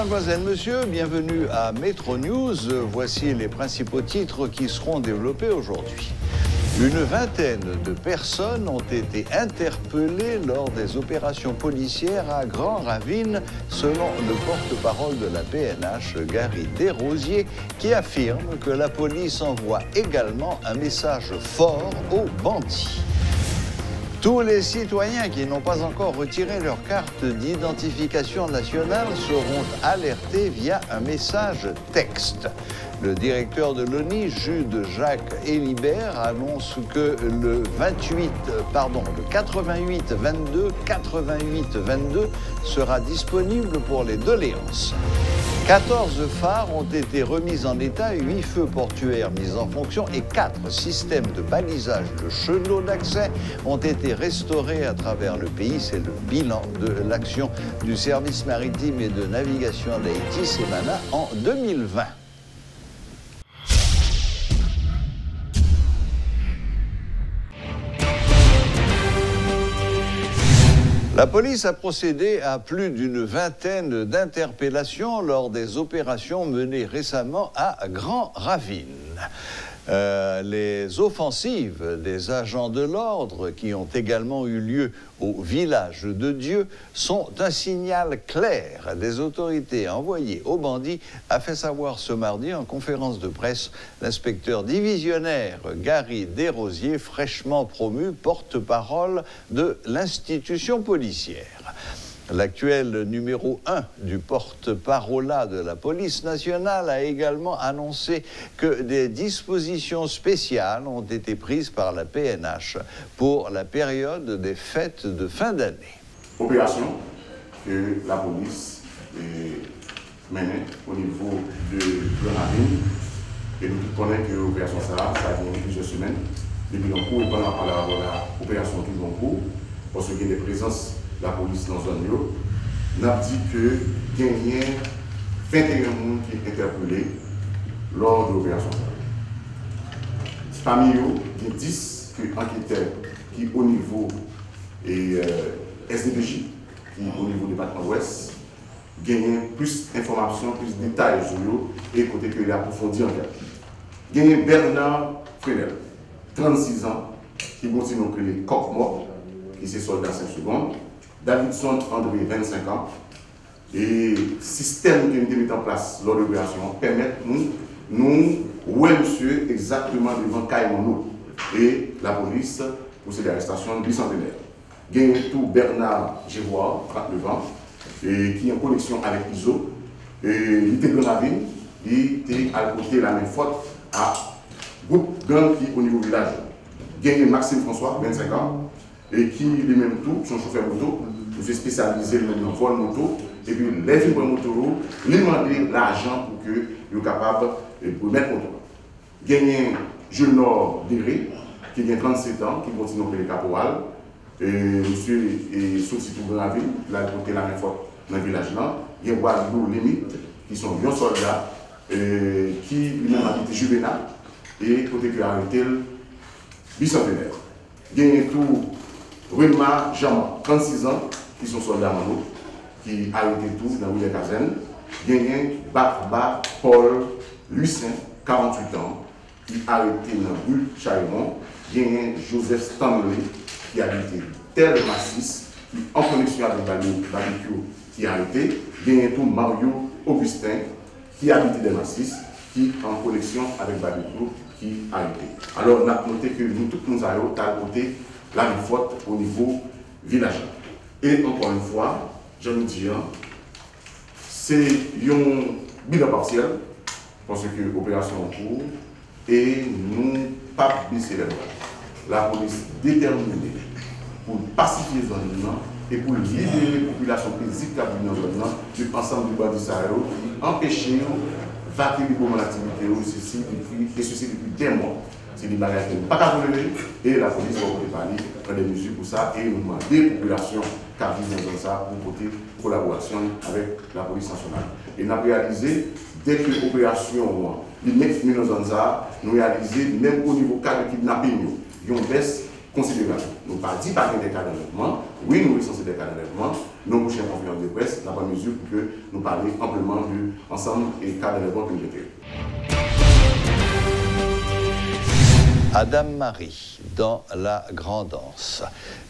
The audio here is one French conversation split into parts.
mademoiselle, monsieur, bienvenue à Métro News. Voici les principaux titres qui seront développés aujourd'hui. Une vingtaine de personnes ont été interpellées lors des opérations policières à Grand Ravine, selon le porte-parole de la PNH, Gary Desrosiers, qui affirme que la police envoie également un message fort aux bandits. Tous les citoyens qui n'ont pas encore retiré leur carte d'identification nationale seront alertés via un message texte. Le directeur de l'ONI, Jude Jacques Hélibert, annonce que le 88-22 sera disponible pour les doléances. 14 phares ont été remis en état, 8 feux portuaires mis en fonction et 4 systèmes de balisage de chenaux d'accès ont été restaurés à travers le pays. C'est le bilan de l'action du service maritime et de navigation d'Haïti, SEMANA, en 2020. La police a procédé à plus d'une vingtaine d'interpellations lors des opérations menées récemment à Grand Ravine. Les offensives des agents de l'ordre qui ont également eu lieu au village de Dieu sont un signal clair des autorités envoyées aux bandits, a fait savoir ce mardi en conférence de presse l'inspecteur divisionnaire Gary Desrosiers, fraîchement promu porte-parole de l'institution policière. L'actuel numéro 1 du porte-parole de la police nationale a également annoncé que des dispositions spéciales ont été prises par la PNH pour la période des fêtes de fin d'année. Opération que la police menait au niveau de Grand Ravine. Et nous connaissons que l'opération ça a duré plusieurs semaines. Depuis l'encours et pendant l'opération toujours en cours, parce qu'il y a des présences la police dans la zone, nous avons dit que il y a 21 personnes qui sont interpellés lors de l'opération. Parmi eux, il y a 10 enquêteurs qui au niveau SDPJ, qui au niveau du département ouest, gagnent plus d'informations, plus de détails sur eux et côté que l'approfondi enquête. Il y a Bernard Frenel, 36 ans, qui continue à créer Coq Mort, qui est soldat 5 secondes. Davidson André, 25 ans. Et le système qui a été mis en place lors de l'opération permet nous monsieur exactement devant Caïmono et la police procède à l'arrestation du centenaire. Il y a tout Bernard Gévois, 39 ans, et qui est en connexion avec ISO. Et il était Grand Ravine, il était à côté de la même faute à groupe gang qui est au niveau du village. Il y a Maxime François, 25 ans, et qui lui-même tout, son chauffeur moto, nous est spécialisé dans le vol moto, et puis les films moto, lui demander l'argent pour que soit capable de mettre moto. Gagné Junor Déré, qui a 37 ans, qui continue à faire le caporal, et monsieur est sorti tout Grand Ravine, il a côté la même fois dans le village là, il y a Guadeloupe Limite, qui sont bons soldats, qui lui-même habité Juvenal, et côté qui a arrêté le bicentenaire. Gagné tout Wilma Jean, 36 ans, qui sont soldats Mano, qui a arrêté tout dans la caserne. Gagné Barba Paul Lucien, 48 ans, qui a arrêté dans rue Charimont. Gagné Joseph Stanley, qui a habité Tel Massis, qui en connexion avec Barbecue, qui a arrêté. Gagné tout Mario Augustin, qui a habité Tel Massis, qui en connexion avec Barbecue, qui a arrêté. Alors, on a noté que nous, tous nous avons côté la même faute au niveau village. Et encore une fois, je vous dis, c'est un bilan partiel, parce que l'opération en cours, et nous pas baisser les bras. La police déterminée pour pacifier les zones et pour libérer les populations physiques dans les zones de l'ensemble du bas du Sahara, empêcher de vaquer librement l'activité, et ceci depuis des mois. C'est des bagages qui ne sont pas relever et la police va préparer des mesures pour ça et nous demandons des populations qui vivent dans ça pour voter collaboration avec la police nationale. Et nous avons réalisé, dès que l'opération nous réalisons, même au niveau cas de kidnapping, il y a une baisse considérable. Nous ne pas dit pas qu'il y a des cas d'enlèvement. Oui, nous recensons des cas d'enlèvement. Nos prochaines conférences de presse n'a pas mesure pour que nous parlions amplement de l'ensemble des cas d'enlèvement que nous avons. Adam Marie, dans La Grand'Anse.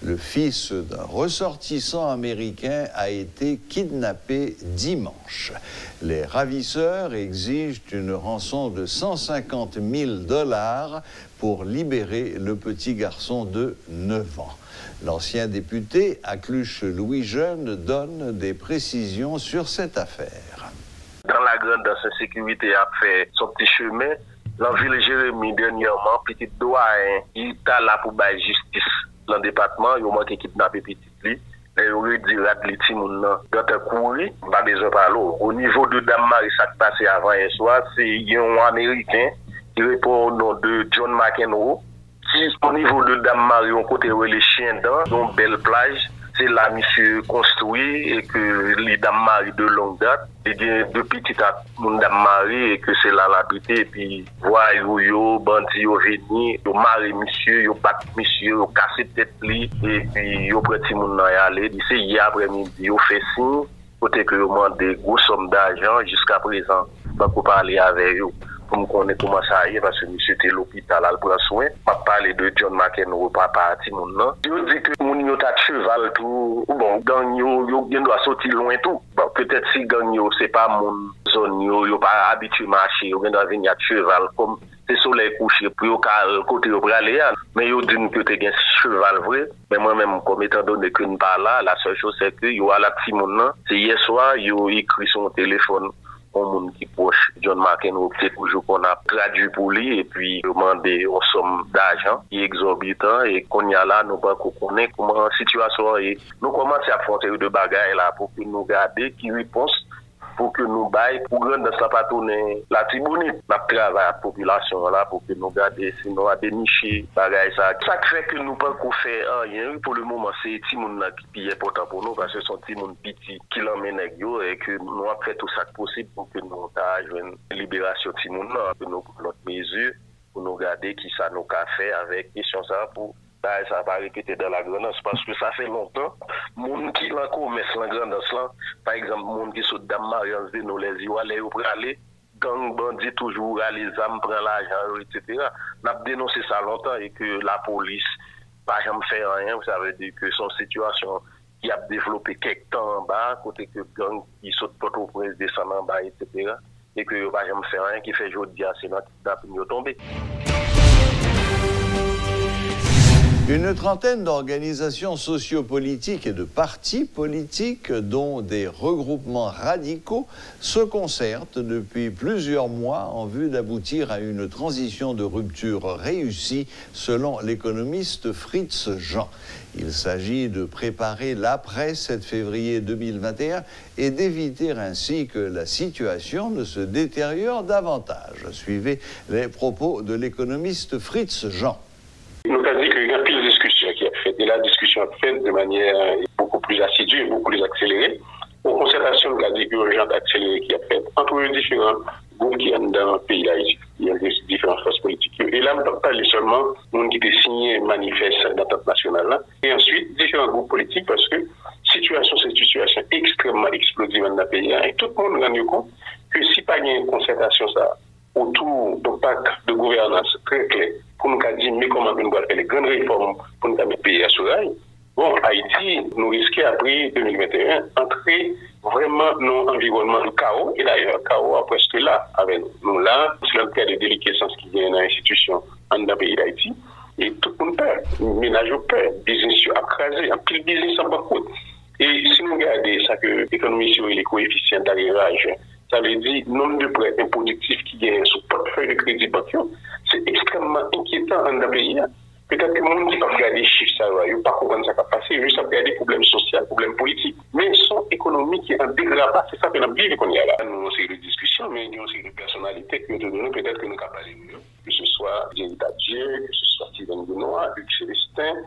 Le fils d'un ressortissant américain a été kidnappé dimanche. Les ravisseurs exigent une rançon de 150 000 $ pour libérer le petit garçon de 9 ans. L'ancien député Acluche Louis Jeune donne des précisions sur cette affaire. Dans La Grand'Anse, la sécurité a fait son petit chemin. La ville Jérémy, dernièrement, petit doyen, il est là pour la justice dans le département, il a manqué kidnapper petit lui. Et il aurait dit à l'itimoun dans ta courir, pas besoin de parler. Au niveau de Dame Marie, ça qui passé avant hier soir, c'est un Américain qui répond au nom de John McEnroe, qui au niveau de Dame Marie, on côté où les chiens dans une belle plage. C'est là, monsieur, construit et que les Dames Marie de longue date, et bien, depuis petit à mon Dame Marie, et que c'est là l'habité, et puis, voyou, yo, bandit, yo, veni, yo, mari, monsieur, yo, bat, monsieur, yo, cassé tête, li, et puis, yo, prêti, moun nan y aller. C'est hier après-midi, yo, fait signe, côté que yo, demande des grosses sommes d'argent, jusqu'à présent, pas qu'on parler avec eux. Pour me connaître comment ça y est, parce que monsieur était à l'hôpital, à prendre soin. Pas parler de John McEnroe, pas parti, mon nom. Je dis que mon yo ta cheval tout, bon, gang yo doit sortir loin tout. Bon, peut-être si gang yo, c'est pas mon zone yo pas habitué marcher, yo doit venir à cheval, comme c'est soleil couché, puis yo côté yo aller. Mais yo dit que t'es un cheval vrai. Mais moi-même, comme étant donné que nous pas là, la seule chose c'est que yo à la petit mon c'est hier soir, yo écrit son téléphone. Un monde qui proche John McEnroe, c'est toujours qu'on a traduit pour lui et puis demandé une somme d'argent qui est exorbitant et qu'on y a là, nous pas qu'on connaît comment la situation est. Nous commençons à affronter de bagailles là pour que nous garder qui réponse pour que nous baillons, pour que nous ne soyons pas tourner la Tibonite. Nous travaillons à la population là pour que nous gardions, sinon à dénicher bagailles ça. Ça fait que nous pas qu'on fait rien. Pour le moment, c'est Timoun qui est important pour nous parce que c'est Timoun petit qui l'emmène avec nous et que nous avons fait tout ça possible pour que nous ayons une libération Timoun, que nous prenons notre mesure pour nous garder qui ça nous a fait avec question ça pour ça va répéter dans la Grand'Anse parce que ça fait longtemps. Moun qui la commerce la Grand'Anse là, par exemple, moun qui sont Dame Marie nous les y aller ou pour aller, gang bandit toujours les âmes prend l'argent, etc. On a dénoncé ça longtemps et que la police pas jamais fait rien. Ça veut dire que son situation qui a développé quelques temps en bas, côté que gang qui saute Port-au-Prince descend en bas, etc. Et que pas jamais fait rien qui fait aujourd'hui c'est notre kidnapping tombé. Une trentaine d'organisations sociopolitiques et de partis politiques, dont des regroupements radicaux, se concertent depuis plusieurs mois en vue d'aboutir à une transition de rupture réussie, selon l'économiste Fritz Jean. Il s'agit de préparer l'après 7 février 2021 et d'éviter ainsi que la situation ne se détériore davantage. Suivez les propos de l'économiste Fritz Jean. Nous avons dit qu'il y a pile de discussion qui a fait, et la discussion a fait de manière beaucoup plus assidue, beaucoup plus accélérée. Aux concertations, nous avons dit urgente accélérée qui a fait entre les différents groupes qui sont dans le pays d'Haïti. Il y a des différentes forces politiques. Et là, on ne peut pas parler seulement de gens qui ont signé manifeste d'entente nationale. Et ensuite, différents groupes politiques parce que situation, c'est une situation extrêmement explosive dans le pays. Et tout le monde se rend compte que si pas il y a une concertation ça, autour d'un pacte de gouvernance très clair, pour nous dire mais comment nous allons faire les grandes réformes pour nous mettre le pays à soleil. Bon, Haïti, nous risquons après 2021 entrer vraiment dans un environnement de chaos, et d'ailleurs, chaos est presque là avec nous. Nous là, c'est le cas de déliquescence qui vient dans l'institution dans le pays d'Haïti, et tout le monde perd. Ménage perd, business écrasé, un pile business en banqueroute. Et si nous regardons ça que l'économie sur les coefficients d'arrivage, ça veut dire nombre de prêts improductifs qui gagnent sur portefeuille de crédit bancaire, c'est extrêmement inquiétant dans le pays. Peut-être que le monde qui va regarder les chiffres, ça va pas comprendre ça va passer, juste regarder des problèmes sociaux, des problèmes politiques. Mais son économie qui est en dégradation, c'est ça que nous avons qu'on y a là. Nous avons une discussion, mais nous avons une personnalité que nous donnons, peut-être que nous avons parlé mieux. Que ce soit Jenny Tadjier, que ce soit Steven Benoît, Luc Célestin,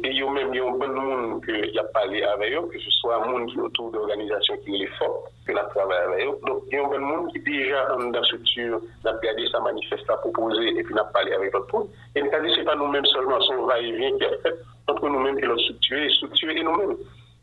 Et il y a même un bon monde qui a parlé avec eux, que ce soit un monde qui est autour d'organisations qui est fort, que nous travaillons avec eux. Donc, il y a un bon monde qui déjà dans la structure, n'a regardé sa manifeste à proposer et puis n'a parlé avec l'autre monde. Et nous avons dit, ce n'est pas nous-mêmes seulement, son va-et-vient qui a fait entre nous-mêmes et l'autre structure et nous-mêmes.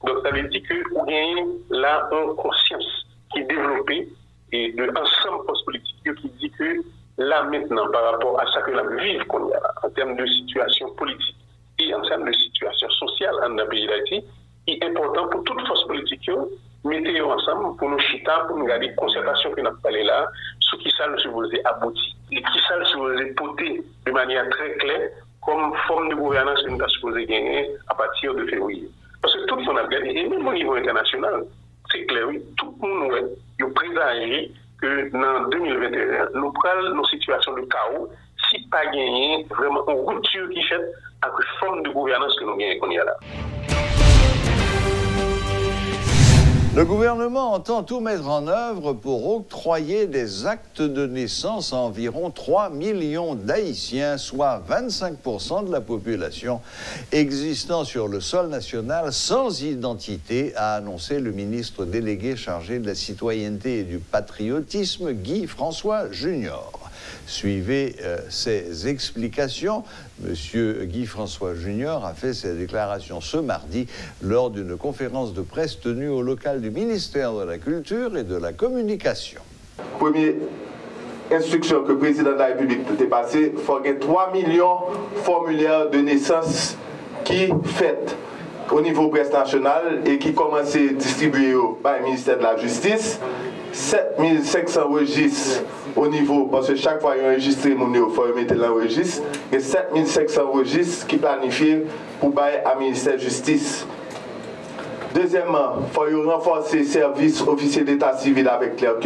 Donc, ça veut dire que nous avons là une conscience qui est développée et de ensemble post-politique qui dit que là maintenant, par rapport à ça que nous vivons qu'on y a là, en termes de situation politique et en termes de situation sociale dans le pays d'Haïti, il est important pour toute force politique, mettez-vous ensemble pour nous chita, pour nous garder une concertation que nous avons parlé là, sur qui ça nous supposé aboutir, et qui ça nous supposé porter de manière très claire comme forme de gouvernance que nous avons supposé gagner à partir de février. Parce que tout le monde a gagné, et même au niveau international, c'est clair, oui, tout le monde a présagé que dans 2021, nous prenons nos situations de chaos si pas gagné vraiment une rupture qui fait avec la forme de gouvernance que nous gagnons qu'on y a là. Le gouvernement entend tout mettre en œuvre pour octroyer des actes de naissance à environ 3 millions d'Haïtiens, soit 25% de la population existant sur le sol national sans identité, a annoncé le ministre délégué chargé de la citoyenneté et du patriotisme, Guy François Junior. Suivez ces explications. Monsieur Guy François Junior a fait ses déclarations ce mardi lors d'une conférence de presse tenue au local du ministère de la Culture et de la Communication. Première instruction que le président de la République a passée, il faut qu'il y ait 3 millions de formulaires de naissance qui fait au niveau presse nationale et qui commencent à distribuer par le ministère de la Justice. 7500 registres au niveau, parce que chaque fois qu'il y a un registre, il faut mettre dans le registre. Et 7500 registres qui planifiés pour bailler à ministère de la Justice. Deuxièmement, il faut renforcer les services officiers d'état civil avec clerc.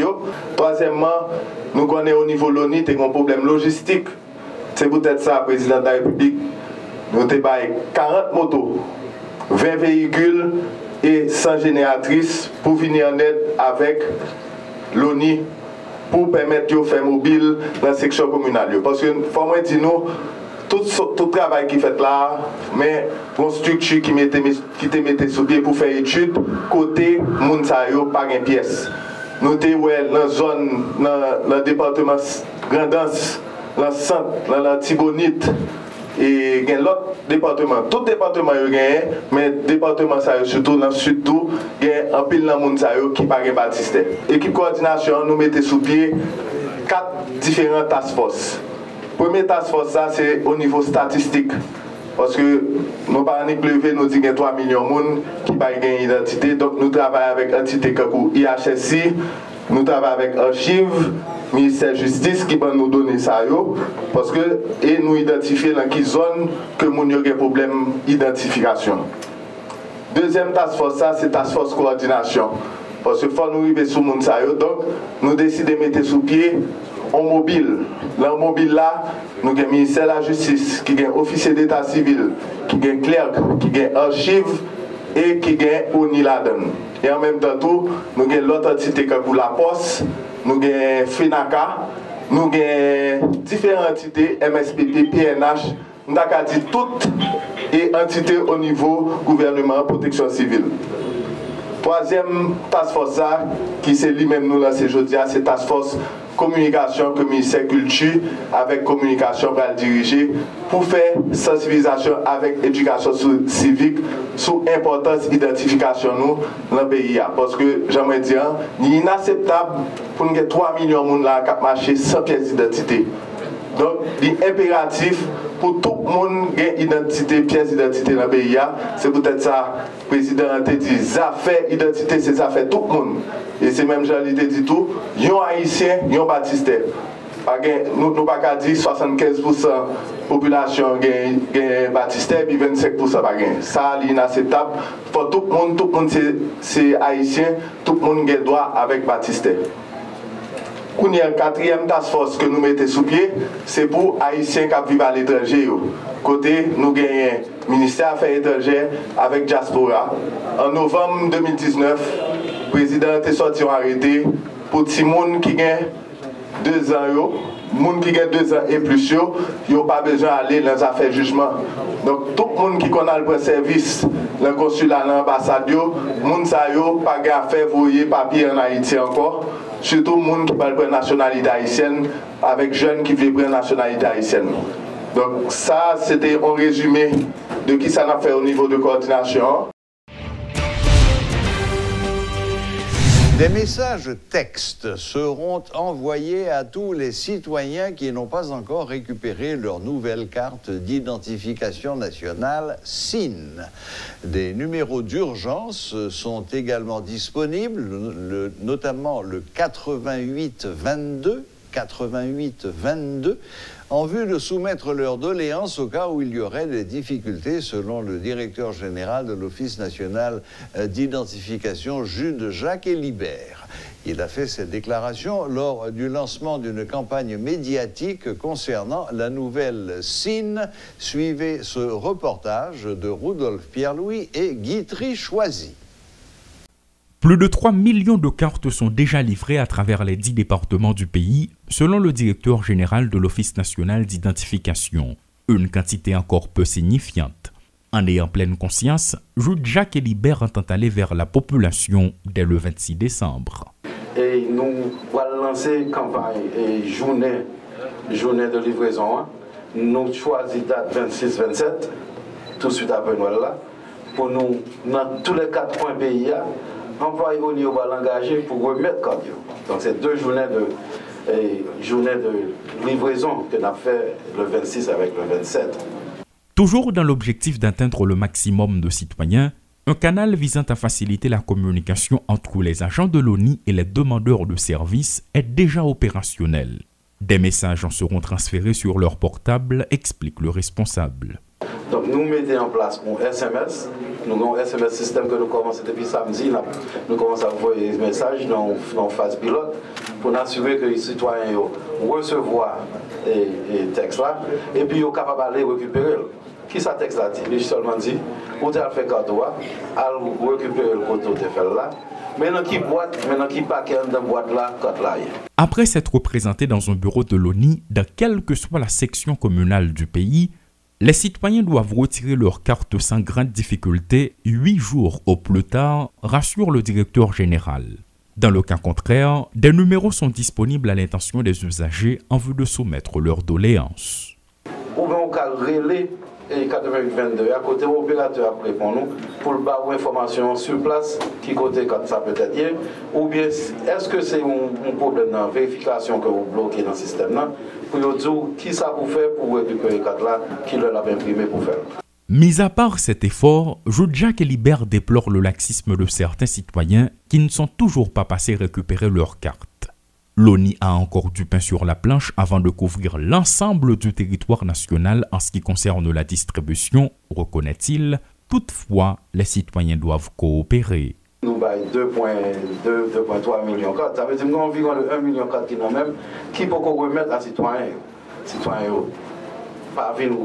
Troisièmement, nous connaissons au niveau de l'ONU un problème logistique. C'est peut-être ça, le président de la République. Nous avons 40 motos, 20 véhicules et 100 génératrices pour venir en aide avec l'ONU pour permettre de faire mobile dans la section communale. Parce que, il faut dire nous, tout travail qui fait là, mais une structure qui te mettait sous pied pour faire études, côté Mounsayo, pas une pièce. Nous sommes dans la zone, dans le département Grandance, dans le centre, dans la Tibonite, et il y a l'autre département. Tout département est gagné, mais le département, surtout dans le sud, il y a un pile dans le monde qui n'est pas baptisé. Équipe coordination, nous mettons sous pied 4 différents task force. Premier task force, c'est au niveau statistique. Parce que nous parlons de nous disons qu'il y a 3 millions de personnes qui n'ont pas d'identité. Donc nous travaillons avec l'entité comme IHSI, nous travaillons avec Archives, ministère de la Justice qui va nous donner ça. Parce que et nous identifier dans quelle zone que nous avons des problèmes d'identification. Deuxième task force, c'est task force coordination. Parce qu'il faut nous arriver sur le monde. Donc nous décidons de mettre sous pied en mobile. Dans le mobile là, nous avons le ministère de la Justice, qui a un officier d'état civil, qui a un clerc, qui a un archive et qui a un ONILADEN. Et en même temps, nous avons l'autre entité comme la Poste, nous avons FENACA, nous avons différentes entités, MSPP, PNH, nous avons dit toutes les entités au niveau gouvernement protection civile. Troisième task force, qui c'est lui-même nous lancé aujourd'hui, c'est task force communication que le ministère de la Culture avec communication va le diriger pour faire sensibilisation avec éducation civique sur l'importance d'identification nous dans le pays. Parce que j'aimerais dire, il est inacceptable pour nous 3 millions de personnes qui marchent sans pièce d'identité. Donc, il est impératif pour tout le monde qui a une identité, pièce d'identité dans le pays. C'est peut-être ça, le président a dit, ça fait identité, c'est ça fait tout le monde. Et c'est même Jean-Louis dit tout, il y a un haïtien, il y a un baptisté. Nous ne pouvons pas dire 75% de la population est baptisté, puis 25% pas gain. Ça, c'est inacceptable. Pour tout le monde c'est haïtien, tout le monde a droit avec baptisté. Il y a un quatrième task force que nous mettons sous pied, c'est pour Haïtiens qui vivent à l'étranger. Côté, nous gagnons le ministère des Affaires étrangères avec Diaspora. En novembre 2019, le président a sorti un arrêté pour les gens qui ont 2 ans gens qui ont 2 ans et plus, ils n'ont pas besoin d'aller dans les affaires de jugement. Donc, tout le monde qui connaît le service, le consulat, l'ambassade, les gens n'ont pas d'affaires voyer papier en Haïti encore. Surtout les gens qui parlent de nationalité haïtienne, avec jeunes qui veulent prendre la nationalité haïtienne. Donc, ça, c'était un résumé de qui ça a fait au niveau de coordination. Des messages textes seront envoyés à tous les citoyens qui n'ont pas encore récupéré leur nouvelle carte d'identification nationale SIN. Des numéros d'urgence sont également disponibles, notamment le 8822, en vue de soumettre leurs doléances au cas où il y aurait des difficultés, selon le directeur général de l'Office national d'identification, Jude Jacques Hélibert. Il a fait cette déclaration lors du lancement d'une campagne médiatique concernant la nouvelle SIN. Suivez ce reportage de Rudolf Pierre-Louis et Guitry Choisy. Plus de 3 millions de cartes sont déjà livrées à travers les 10 départements du pays, selon le directeur général de l'Office national d'identification. Une quantité encore peu signifiante. En ayant pleine conscience, Jude Jacques Hélibert entend aller vers la population dès le 26 décembre. Et nous allons lancer une campagne et journée de livraison. Nous choisissons date 26-27, tout de suite après Noël là, pour nous, dans tous les 4 points pays, envoyer au niveau de l'engager pour remettre code. Donc c'est 2 journées de livraison que nous avons fait le 26 avec le 27. Toujours dans l'objectif d'atteindre le maximum de citoyens, un canal visant à faciliter la communication entre les agents de l'ONI et les demandeurs de services est déjà opérationnel. Des messages en seront transférés sur leur portable, explique le responsable. Donc nous mettons en place un SMS. Nous avons un SMS système que nous commençons depuis samedi. Nous commençons à envoyer des messages dans la phase pilote pour nous assurer que les citoyens recevoir les textes là et puis ils sont capables d'aller récupérer. Qui ça texte là dit? Il seulement dit, vous avez fait cadeau, allez récupérer le côté de fait là. Maintenant qui boîte, maintenant qui paquet dans boîte là, code là. Après s'être présenté dans un bureau de l'ONI, dans quelle que soit la section communale du pays, les citoyens doivent retirer leur carte sans grande difficulté 8 jours au plus tard, rassure le directeur général. Dans le cas contraire, des numéros sont disponibles à l'intention des usagers en vue de soumettre leurs doléances. Ou bien on peut relayer et 8822 à côté l'opérateur après pour nous pour le bas information sur place qui côté quand ça peut être ou bien est-ce que c'est un problème dans la vérification que vous bloquez dans le système là pour vous dire qui ça vous fait pour récupérer carte là qui leur a imprimé pour faire. Mis à part cet effort, Jude Jacques Hélibert déplore le laxisme de certains citoyens qui ne sont toujours pas passés récupérer leur carte. L'ONI a encore du pain sur la planche avant de couvrir l'ensemble du territoire national en ce qui concerne la distribution, reconnaît-il. Toutefois, les citoyens doivent coopérer. Nous avons 2,3 millions de cartes. Ça veut dire que nous avons environ 1 million de cartes qui peut remettre à citoyens. Pas venir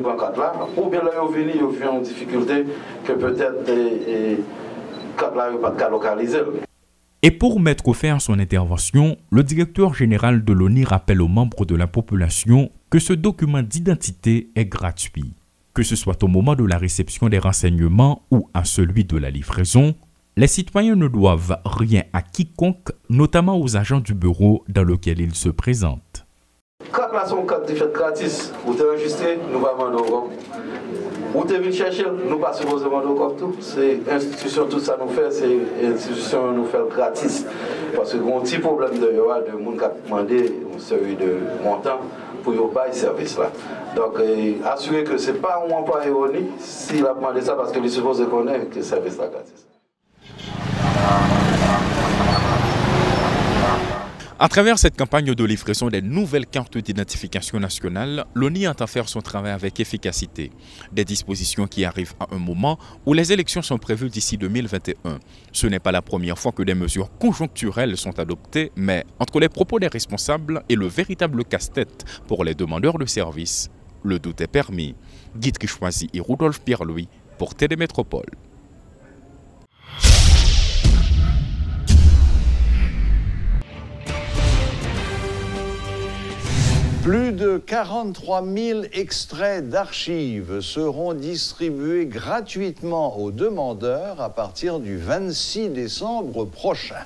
prendre carte là, ou bien là ils viennent en difficulté que peut-être carte là pas localiser. Et pour mettre fin à son intervention, le directeur général de l'ONI rappelle aux membres de la population que ce document d'identité est gratuit. Que ce soit au moment de la réception des renseignements ou à celui de la livraison, les citoyens ne doivent rien à quiconque, notamment aux agents du bureau dans lequel ils se présentent. Quand là sont cartes gratis, vous êtes enregistré, nous ne allons pas vous êtes venu chercher, nous ne pas supposé demander comme tout. C'est institution, tout ça nous fait, c'est institution nous fait gratis. Parce que un petit problème de monde qui a demandé une série de montants pour y avoir ce service là. Donc assurer que ce n'est pas un emploi ironique s'il a demandé ça parce qu'il suppose connaître que le service est gratis. À travers cette campagne de livraison des nouvelles cartes d'identification nationale, l'ONI entend faire son travail avec efficacité. Des dispositions qui arrivent à un moment où les élections sont prévues d'ici 2021. Ce n'est pas la première fois que des mesures conjoncturelles sont adoptées, mais entre les propos des responsables et le véritable casse-tête pour les demandeurs de services, le doute est permis. Guitry Choisy et Rudolf Pierre-Louis pour Télémétropole. Plus de 43 000 extraits d'archives seront distribués gratuitement aux demandeurs à partir du 26 décembre prochain.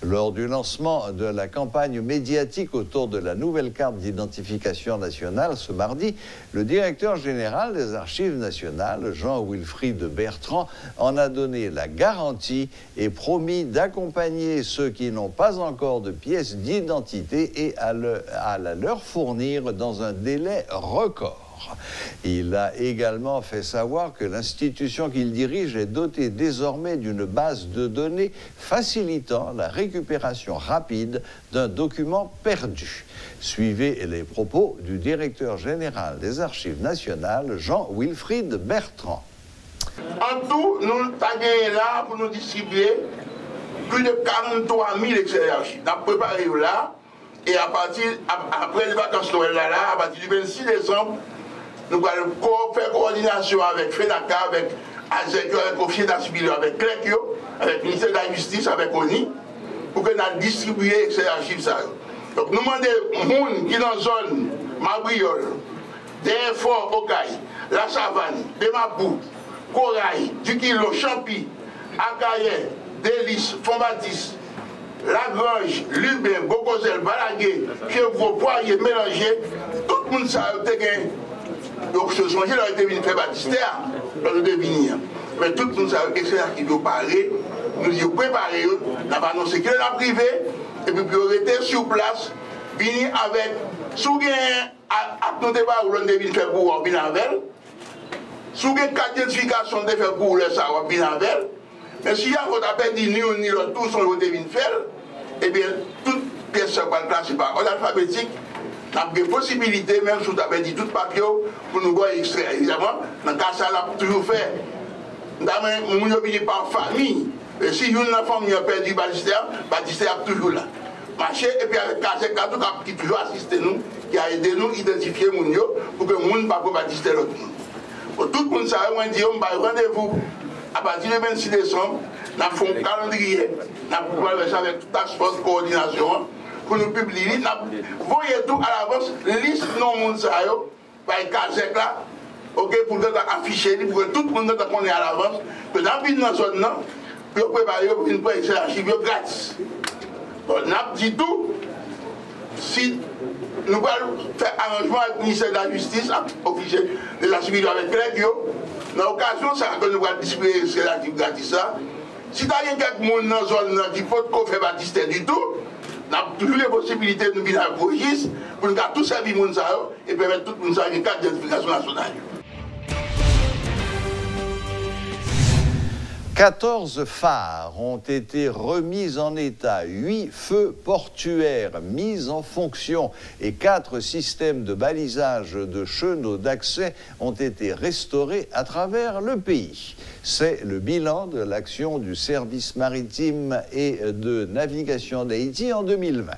Lors du lancement de la campagne médiatique autour de la nouvelle carte d'identification nationale ce mardi, le directeur général des Archives nationales, Jean-Wilfried Bertrand, en a donné la garantie et promis d'accompagner ceux qui n'ont pas encore de pièces d'identité et à la leur fournir dans un délai record. Il a également fait savoir que l'institution qu'il dirige est dotée désormais d'une base de données facilitant la récupération rapide d'un document perdu. Suivez les propos du directeur général des Archives nationales, Jean-Wilfried Bertrand. En tout, nous avons là pour nous distribuer plus de 43 000 extraits d'archives. Nous avons préparé là et après les vacances Noël là, à partir du 26 décembre, nous allons faire coordination avec FENACA, avec AZEC, avec l'officier d'Asbilo, avec CLECIO, avec le ministère de la Justice, avec ONI, pour que nous distribuions ces archives. Donc nous demandons aux gens qui sont dans la zone Mabriol, des Forts, Okaï, La Savane, Demapou, Corail, Dukilo, Champi, Akaye, Délice, Font-Baptiste, Lagrange, Lubin, Bocozel, Balaguer, Chevreau, Poirier, Mélanger, tout le monde ça a été. Donc ce sont gens qui ont été faire baptistère, dans le devenir. Mais tout le monde sait que c'est là qui doit parler, nous y préparer, nous avons annoncé qu'il est en privé, et puis on était sur place, venir avec, sous à tout débat où l'on devine faire pour on vient avec, sous carte d'identification de faire pour le ça on vient avec, mais si y a votre appel dit ni ni l'autre, tous on devine faire, eh bien, toute pièce va le classer par ordre alphabétique. Nous avons des possibilités, même si vous avez dit tout papier, pour nous voir extrait. Évidemment, dans le cas ça, l'a toujours fait. Nous avons par famille. Et si une famille a perdu Baptistère, Baptistère est toujours là. Marché, et puis avec Kazek Kadou qui toujours assisté nous, qui a aidé nous à identifier les gens pour que les gens ne soient pas Baptistère l'autre monde. Pour tout le monde, ça va dire, on va rendez-vous à partir du 26 décembre. Nous avons fait un calendrier, nous avons fait avec toute la force de coordination. Pour nous publier, nous voyez tout à l'avance, liste non monde par Kazek là, ok, pour nous afficher, pour que tout le monde connaisse à l'avance, que dans la zone, pour préparer pour une projection d'archives gratis. On a dit tout, si nous allons faire arrangement avec le ministère de la Justice, officier de la civile avec CLECIO, dans l'occasion, ça que nous allons distribuer ces archives gratis. Si tu as quelqu'un dans la zone qui peut pas faire baptistère du tout, nous avons toujours les possibilités de nous venir à la police pour nous faire tout servir les gens et permettre tout le monde à une carte d'identification nationale. 14 phares ont été remis en état, 8 feux portuaires mis en fonction et 4 systèmes de balisage de chenaux d'accès ont été restaurés à travers le pays. C'est le bilan de l'action du service maritime et de navigation d'Haïti en 2020.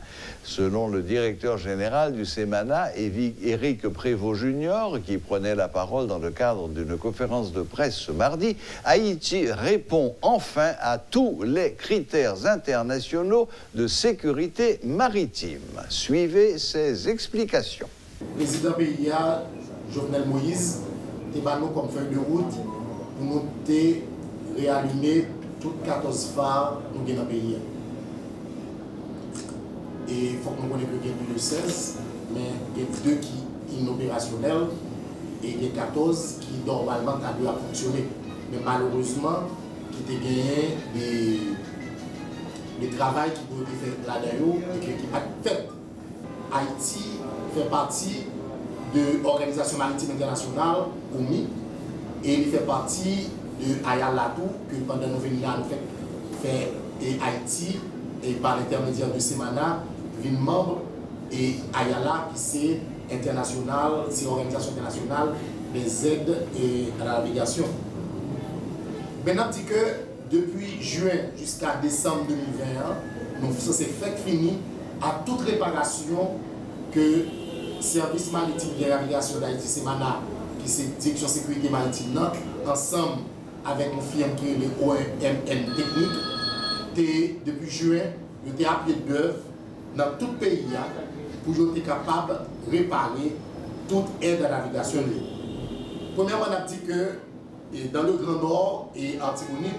Selon le directeur général du CEMANA, Éric Prévost Junior, qui prenait la parole dans le cadre d'une conférence de presse ce mardi, Haïti répond enfin à tous les critères internationaux de sécurité maritime. Suivez ses explications. Le président PIA, Jovenel Moïse, a nous comme feuille de route pour nous réallumer toutes 14 phares dans le pays. Et il faut que nous connaissions qu'il y a plus de 16, mais il y a 2 qui sont inopérationnels et il y a 14 qui normalement ont fonctionné. Mais malheureusement, il y a gagné des travaux qui doivent être faits là-dedans et qui n'ont pas été faits. Haïti fait partie de l'Organisation maritime internationale, OMI, et il fait partie de Ayalatou, que pendant nos venus là, nous fait Haïti, et par l'intermédiaire de CEMANA, une membre et Ayala qui c'est international, c'est l'organisation internationale des aides et à la navigation. Maintenant, dit que depuis juin jusqu'à décembre 2021, nous faisons fait fini à toute réparation que le service maritime de navigation d'Haïti CEMANA, qui c'est direction sécurité maritime, ensemble avec une firme qui est le OMN technique, depuis juin, nous avons appelé d'œuvre dans tout le pays pour être capable de réparer toute aide à la navigation. Premièrement, on a dit que dans le Grand Nord et Artibonite,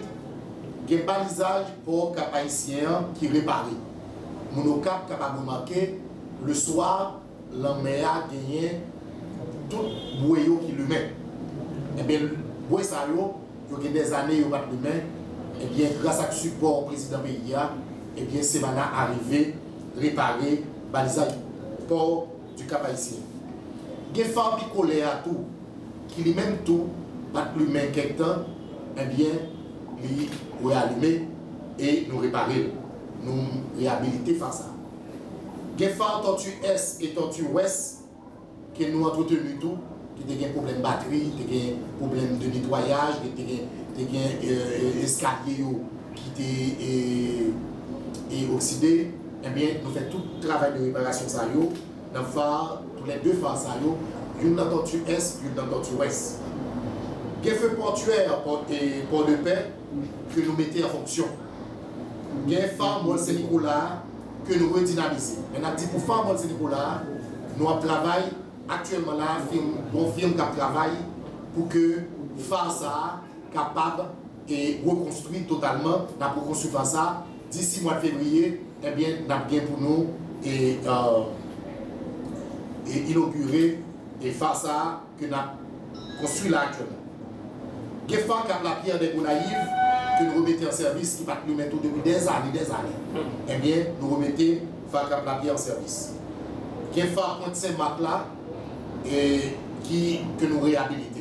il y a un balisage pour cap haïtien qui répare. Mon cap capable de marquer le soir, l'emmène a gagné tout boyau qui le met. Et bien, le boyau, il y a des années, il n'y a pas de main. Et bien, grâce à ce support au président Pays, et bien, c'est maintenant arrivé réparer le balisage port du cap haïtien. Il y a des femmes qui collent à tout, qui lui même tout, pas plus main quelque temps, eh bien, lui réallumer et nous réparer, nous réhabiliter face à ça. Il y a des femmes tortue Est et tortue Ouest qui nous entretenu tout, qui ont des problèmes de batterie, qui ont des problèmes de nettoyage, qui ont des escaliers qui étaient oxydés. Eh bien, nous faisons tout le travail de réparation ça dans phare, tous les deux phares ça une dans tortue Est, une dans tortue Ouest. Il y a un feu portuaire et port de paix que nous mettons en fonction. Il y a un phare Mol Saint-Nicolas que nous redynamisons. Maintenant, pour phare Mol Saint-Nicolas, nous travaillons actuellement là, on firme qui travaille pour que phare ça capable et reconstruire totalement, pour construire ça d'ici mois de février. Eh bien, nous avons bien pour nous et inaugurer et faire ça que nous avons construit là actuellement. Il y a la pierre des Gonaïves que nous remettons en service qui va nous mettre depuis des années. Eh bien, nous remettons la pierre en service. Il y a Pointe Saint-Marc là que nous réhabilitons.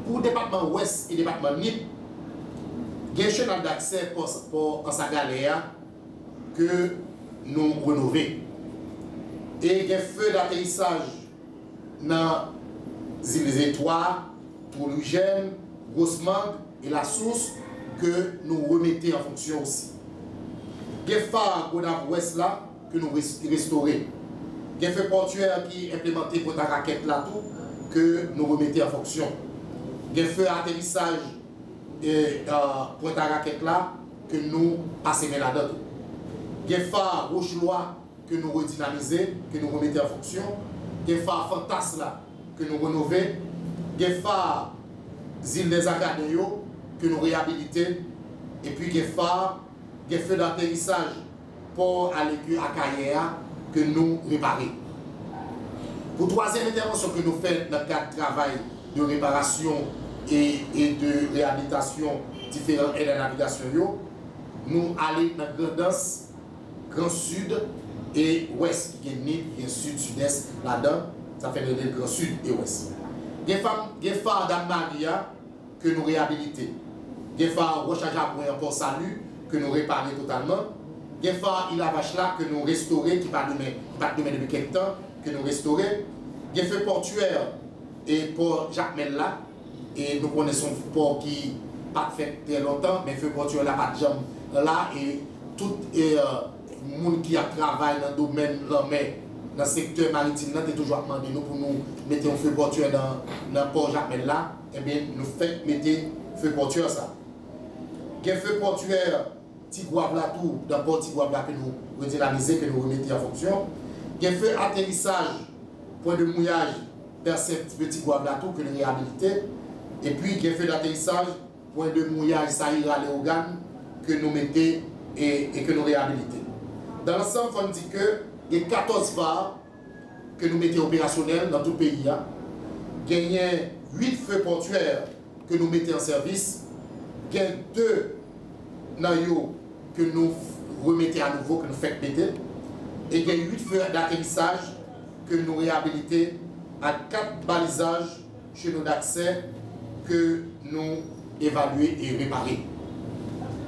Pour le département ouest et le département NIP, il y a un chemin d'accès pour sa galère que nous rénovons. Et il y a un feu d'atterrissage dans les îles Étoiles, pour l'Eugène, Grosse-Mangue et la source que nous remettons en fonction aussi. Il y a un phare Gonave Ouest là que nous restaurons. Il y a un feu portuaire qui est implémenté pour la raquette là tout que nous remettons en fonction. Il y a un feu atterrissage pour la raquette là que nous passons là-dedans. Il y a un phare Rochelois que nous redynamisons, que nous remettons en fonction. Il y a un phare Fantas là que nous rénovons. Il y a un phare îles des Acadéos que nous réhabilitons. Et puis il y a un phare, il y a un feu d'atterrissage pour aller à Carrière que nous réparons. Pour la troisième intervention que nous faisons dans le cadre de travail de réparation et de réhabilitation différents aides à la navigation, nous allons dans la Grandance, Grand Sud et Ouest, qui est NIP, qui est Sud, Sud-Est, là-dedans, ça fait le Grand Sud et Ouest. Il y a un phare d'Anne-Maria que nous réhabilitons. Il y a un phare Roche-à-Jabouin en Port-Salut que nous réparons totalement. Il y a un phare Île-à-Vache-là que nous restaurons, qui pas de depuis quelques temps, que nous restaurons. Il y a un feu portuaire et port Jacmel là, et nous connaissons un port qui n'a pas fait très longtemps, mais le feu portuaire là, pas de jambe là, et tout le monde qui a travaillé dans le domaine dans le secteur maritime, nous avons toujours demandé nous pour nous mettre un feu portuaire dans le port Jacmel là, et bien nous faisons mettre feu portuaire ça. Il y a un feu portuaire Tigouab-Latou, dans le port Tigouab-Là que nous redynamisons, que nous remettons en fonction. Il y a un feu atterrissage, point de mouillage vers ce petit Tigouab-Latou que nous réhabilitons. Et puis il y a un feu d'atterrissage, point de mouillage Saïra-Léogane que nous mettons et que nous réhabilitons. Dans l'ensemble, on dit qu'il y a 14 phares que nous mettons opérationnels dans tout le pays. Il y a 8 feux portuaires que nous mettons en service. Il y a 2 naïos que nous remettons à nouveau, que nous faisons péter. Et il y a 8 feux d'atterrissage que nous réhabilitons à 4 balisages chez nous d'accès que nous évaluons et réparons.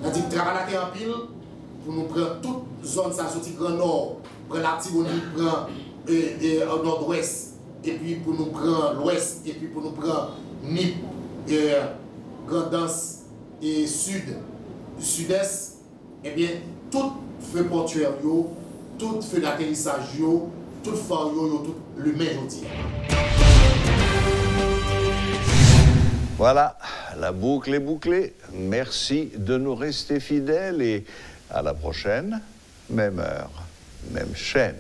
C'est-à-dire que travailler en pile pour nous prendre toute zone, ça sorti Grand Nord, prendre l'Artibonite, prendre au nord-ouest, et puis pour nous prendre l'ouest, et puis pour nous prendre NIP, Grandance et sud-est, eh bien, tout feu portuaire, tout feu d'atterrissage, tout phare, tout le même outil. Voilà, la boucle est bouclée. Merci de nous rester fidèles et à la prochaine, même heure, même chaîne.